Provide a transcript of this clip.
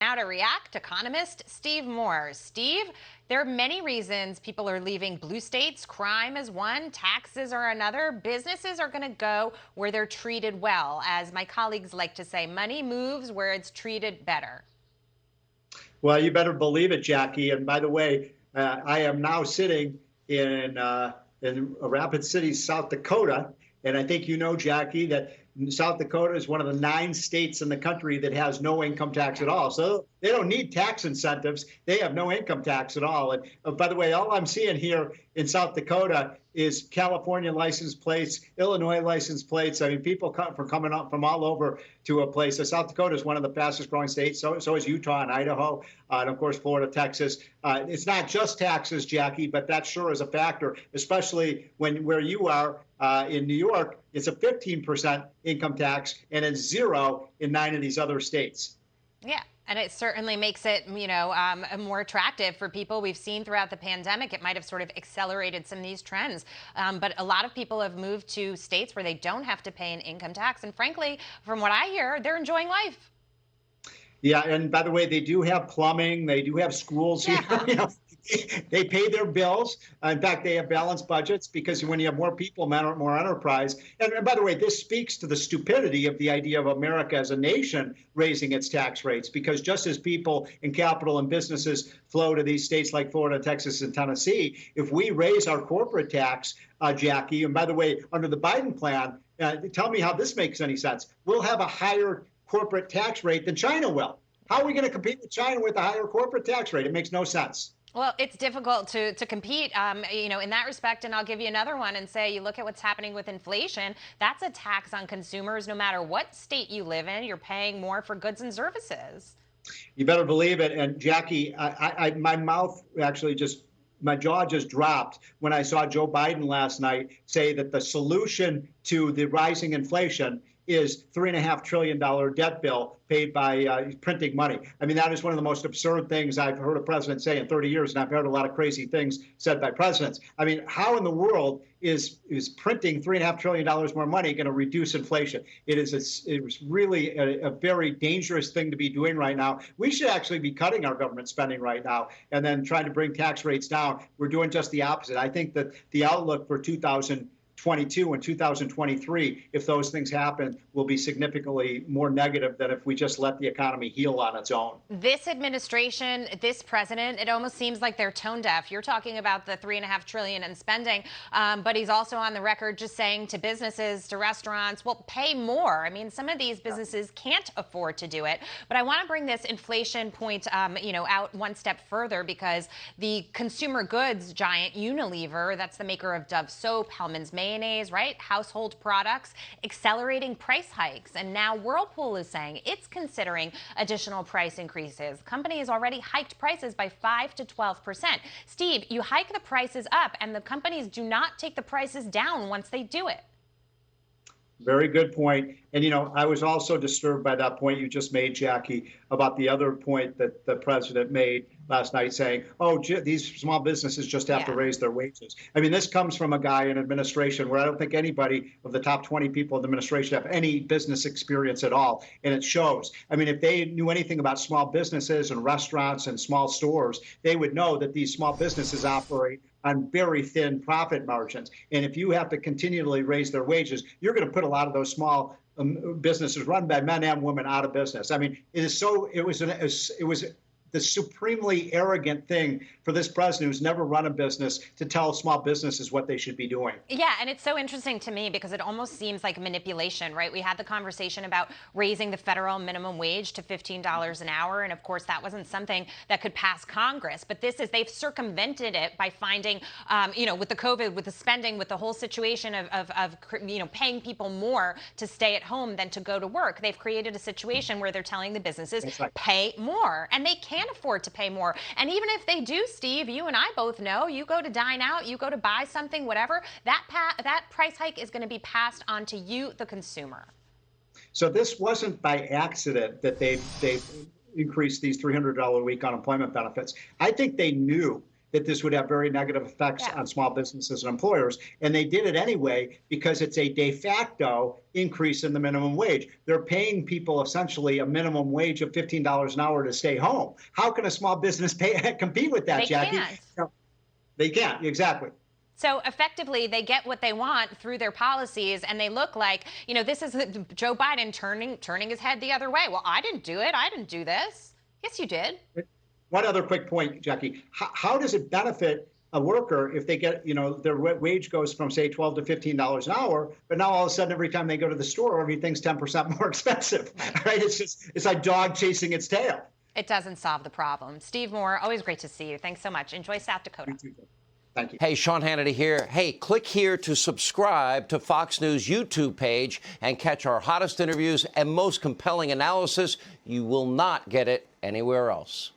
Now to react, Economist Steve Moore. Steve, there are many reasons people are leaving blue states. Crime is one, taxes are another. Businesses are going to go where they're treated well. As my colleagues like to say, money moves where it's treated better. Well, you better believe it, Jackie. And by the way, I am now sitting in Rapid City, South Dakota. And I think you know, Jackie, that South Dakota is one of the 9 states in the country that has no income tax at all. So they don't need tax incentives. They have no income tax at all. And by the way, all I'm seeing here in South Dakota is California license plates, Illinois license plates. I mean, people coming up from all over to a place. So South Dakota is one of the fastest growing states. So is Utah and Idaho, and of course, Florida, Texas. It's not just taxes, Jackie, but that sure is a factor, especially where you are in New York. It's a 15% income tax, and it's 0 in 9 of these other states. Yeah. And it certainly makes it, more attractive for people. We've seen throughout the pandemic, it might have sort of accelerated some of these trends. But a lot of people have moved to states where they don't have to pay an income tax. And frankly, from what I hear, they're enjoying life. Yeah, and by the way, they do have plumbing. They do have schools here. Yeah. They pay their bills. In fact, they have balanced budgets because when you have more people, more enterprise. And by the way, this speaks to the stupidity of the idea of America as a nation raising its tax rates, because just as people and capital and businesses flow to these states like Florida, Texas, and Tennessee, if we raise our corporate tax, Jackie, and by the way, under the Biden plan, tell me how this makes any sense. We'll have a higher corporate tax rate than China will. How are we going to compete with China with a higher corporate tax rate? It makes no sense. Well, it's difficult to compete, in that respect. And I'll give you another one and say, you look at what's happening with inflation. That's a tax on consumers. No matter what state you live in, you're paying more for goods and services. You better believe it. And Jackie, my jaw just dropped when I saw Joe Biden last night say that the solution to the rising inflation is $3.5 trillion debt bill paid by printing money. I mean, that is one of the most absurd things I've heard a president say in 30 years, and I've heard a lot of crazy things said by presidents. I mean, how in the world is printing $3.5 trillion more money going to reduce inflation? It was really a very dangerous thing to be doing right now. We should actually be cutting our government spending right now and then trying to bring tax rates down. We're doing just the opposite. I think that the outlook for 2022 and 2023, if those things happen, will be significantly more negative than if we just let the economy heal on its own. This administration, this president, it almost seems like they're tone deaf. You're talking about the $3.5 trillion in spending, but he's also on the record just saying to businesses, to restaurants, well, pay more. I mean, some of these businesses can't afford to do it. But I want to bring this inflation point, out one step further, because the consumer goods giant Unilever, that's the maker of Dove soap, Hellmann's mayonnaise, right? Household products, accelerating price hikes. And now Whirlpool is saying it's considering additional price increases. The company has already hiked prices by 5 to 12%. Steve, you hike the prices up and the companies do not take the prices down once they do it. Very good point. And, I was also disturbed by that point you just made, Jackie, about the other point that the president made last night saying, these small businesses just have to raise their wages. I mean, this comes from a guy in administration where I don't think anybody of the top 20 people in the administration have any business experience at all. And it shows. I mean, if they knew anything about small businesses and restaurants and small stores, they would know that these small businesses operate on very thin profit margins. And if you have to continually raise their wages, you're going to put a lot of those small businesses run by men and women out of business. I mean, it was the supremely arrogant thing for this president who's never run a business to tell small businesses what they should be doing. Yeah, and it's so interesting to me because it almost seems like manipulation, right? We had the conversation about raising the federal minimum wage to $15 an hour, and of course that wasn't something that could pass Congress. But they've circumvented it by finding, with the COVID, with the spending, with the whole situation of paying people more to stay at home than to go to work. They've created a situation where they're telling the businesses, pay more, and they can't afford to pay more. And even if they do, Steve, you and I both know, you go to dine out, you go to buy something, whatever, that price hike is going to be passed on to you, the consumer. So this wasn't by accident that they increased these $300 a week unemployment benefits. I think they knew that this would have very negative effects on small businesses and employers. And they did it anyway because it's a de facto increase in the minimum wage. They're paying people essentially a minimum wage of $15 an hour to stay home. How can a small business compete with that, Jackie? Can't. They can't, exactly. So effectively, they get what they want through their policies, and they look like, this is Joe Biden turning his head the other way. Well, I didn't do it. I didn't do this. Yes, you did. One other quick point, Jackie. How does it benefit a worker if they get, their wage goes from, say, $12 to $15 an hour, but now all of a sudden, every time they go to the store, everything's 10% more expensive, right? It's like dog chasing its tail. It doesn't solve the problem. Steve Moore, always great to see you. Thanks so much. Enjoy South Dakota. Thank you. Hey, Sean Hannity here. Hey, click here to subscribe to Fox News YouTube page and catch our hottest interviews and most compelling analysis. You will not get it anywhere else.